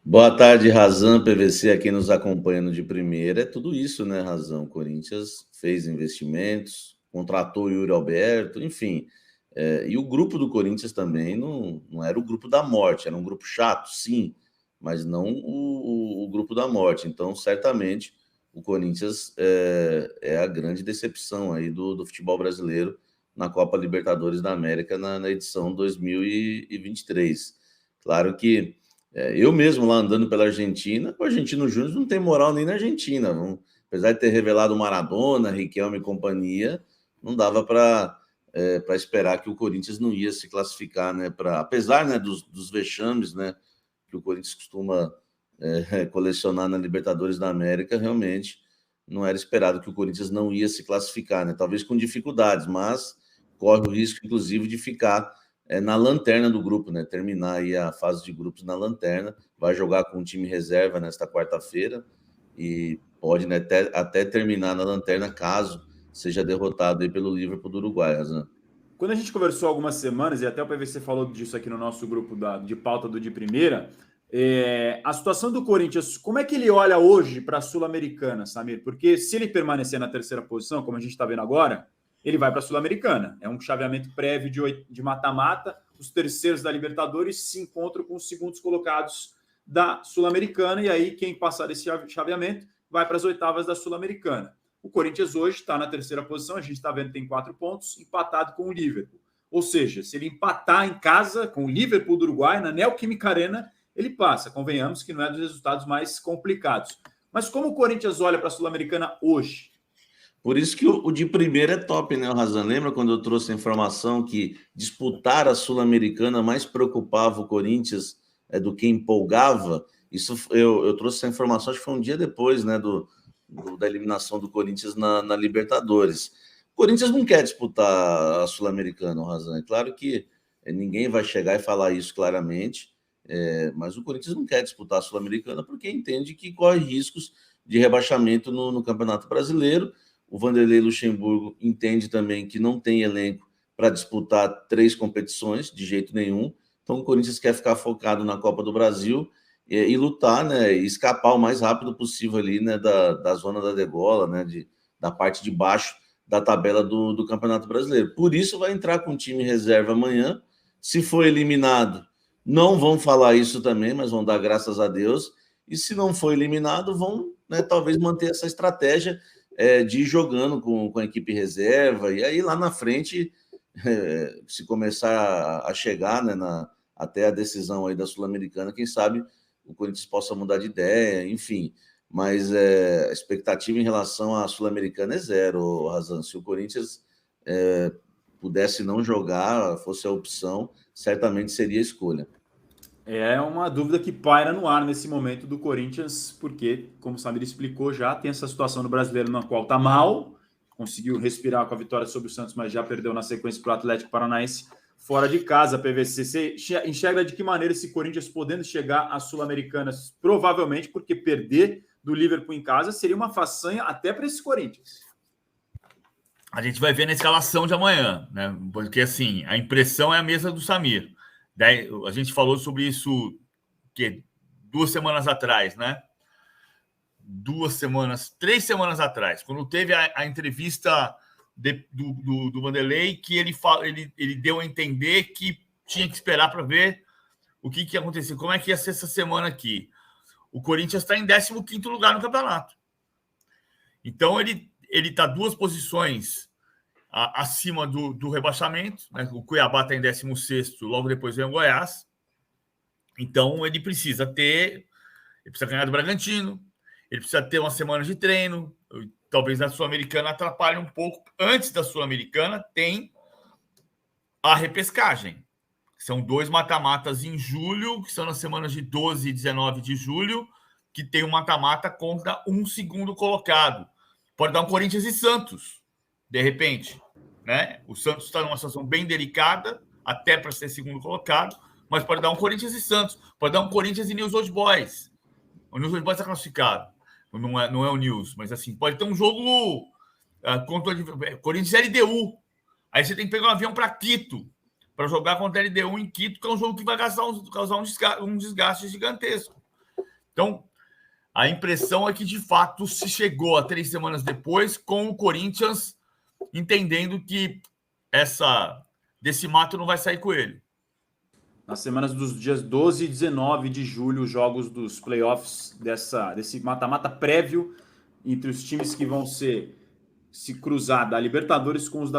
Boa tarde, Razan, PVC, a quem nos acompanha no de primeira. É tudo isso, né, Razão? O Corinthians fez investimentos, contratou o Yuri Alberto, enfim. E o grupo do Corinthians também não era o grupo da morte, era um grupo chato, sim, mas não o grupo da morte. Então, certamente, o Corinthians é a grande decepção aí do futebol brasileiro na Copa Libertadores da América na edição 2023. Claro que eu mesmo lá andando pela Argentina, o Argentino Júnior não tem moral nem na Argentina. Não, apesar de ter revelado Maradona, Riquelme e companhia, não dava para esperar que o Corinthians não ia se classificar, né? Apesar, né, dos vexames, né, que o Corinthians costuma colecionar na Libertadores da América, realmente não era esperado que o Corinthians não ia se classificar, né? Talvez com dificuldades, mas corre o risco, inclusive, de ficar na lanterna do grupo, né? Terminar aí a fase de grupos na lanterna, vai jogar com o time reserva nesta quarta-feira e pode, né, até terminar na lanterna caso seja derrotado aí pelo Liverpool do Uruguai, Razan. Quando a gente conversou algumas semanas, e até o PVC falou disso aqui no nosso grupo de pauta do De Primeira, a situação do Corinthians, como é que ele olha hoje para a Sul-Americana, Samir? Porque se ele permanecer na terceira posição, como a gente está vendo agora, ele vai para a Sul-Americana. É um chaveamento prévio de mata-mata. Os terceiros da Libertadores se encontram com os segundos colocados da Sul-Americana, e aí quem passar desse chaveamento vai para as oitavas da Sul-Americana. O Corinthians hoje está na terceira posição, a gente está vendo que tem 4 pontos, empatado com o Liverpool. Ou seja, se ele empatar em casa com o Liverpool do Uruguai, na Neoquímica Arena, ele passa. Convenhamos que não é dos resultados mais complicados. Mas como o Corinthians olha para a Sul-Americana hoje? Por isso que o de primeira é top, né, Razan? Lembra quando eu trouxe a informação que disputar a Sul-Americana mais preocupava o Corinthians do que empolgava? Isso eu trouxe essa informação, acho que foi um dia depois, né, da eliminação do Corinthians na Libertadores. O Corinthians não quer disputar a Sul-Americana, Razan. É claro que ninguém vai chegar e falar isso claramente, mas o Corinthians não quer disputar a Sul-Americana porque entende que corre riscos de rebaixamento no Campeonato Brasileiro. O Vanderlei Luxemburgo entende também que não tem elenco para disputar 3 competições, de jeito nenhum. Então, o Corinthians quer ficar focado na Copa do Brasil e lutar, né, e escapar o mais rápido possível ali, né, da zona da degola, né, da parte de baixo da tabela do Campeonato Brasileiro. Por isso, vai entrar com o time reserva amanhã. Se for eliminado, não vão falar isso também, mas vão dar graças a Deus. E se não for eliminado, vão, né, talvez manter essa estratégia de ir jogando com a equipe reserva, e aí lá na frente, se começar a chegar, né, até a decisão aí da Sul-Americana, quem sabe o Corinthians possa mudar de ideia, enfim. Mas a expectativa em relação à Sul-Americana é zero, Razan. Se o Corinthians pudesse não jogar, fosse a opção, certamente seria a escolha. É uma dúvida que paira no ar nesse momento do Corinthians, porque, como o Samir explicou já, tem essa situação no Brasileiro na qual está mal, conseguiu respirar com a vitória sobre o Santos, mas já perdeu na sequência para o Atlético Paranaense fora de casa. PVC, você enxerga de que maneira esse Corinthians podendo chegar à Sul-Americana? Provavelmente porque perder do Liverpool em casa seria uma façanha até para esse Corinthians. A gente vai ver na escalação de amanhã, né? Porque, assim, a impressão é a mesma do Samir. Daí, a gente falou sobre isso 2 semanas atrás, né? 3 semanas atrás, quando teve a entrevista do Vanderlei, que ele deu a entender que tinha que esperar para ver o que ia acontecer, como é que ia ser essa semana aqui. O Corinthians está em 15º lugar no campeonato. Então, ele está 2 posições acima do rebaixamento, né? O Cuiabá está em 16º, logo depois vem o Goiás. Então, ele precisa ganhar do Bragantino, ele precisa ter uma semana de treino, talvez na Sul-Americana atrapalhe um pouco. Antes da Sul-Americana, tem a repescagem. São 2 mata-matas em julho, que são nas semanas de 12 e 19 de julho, que tem um mata-mata contra um segundo colocado. Pode dar um Corinthians e Santos, de repente, né? O Santos está numa situação bem delicada, até para ser segundo colocado, mas pode dar um Corinthians e Santos, pode dar um Corinthians e News Old Boys. O News Old Boys está classificado, não é o News, mas assim, pode ter um jogo contra o Corinthians e LDU. Aí você tem que pegar um avião para Quito, para jogar contra a LDU em Quito, que é um jogo que vai causar um desgaste gigantesco. Então, a impressão é que, de fato, se chegou a 3 semanas depois com o Corinthians entendendo que desse mato não vai sair coelho. Nas semanas dos dias 12 e 19 de julho, os jogos dos playoffs desse mata-mata prévio entre os times que vão se cruzar da Libertadores com os da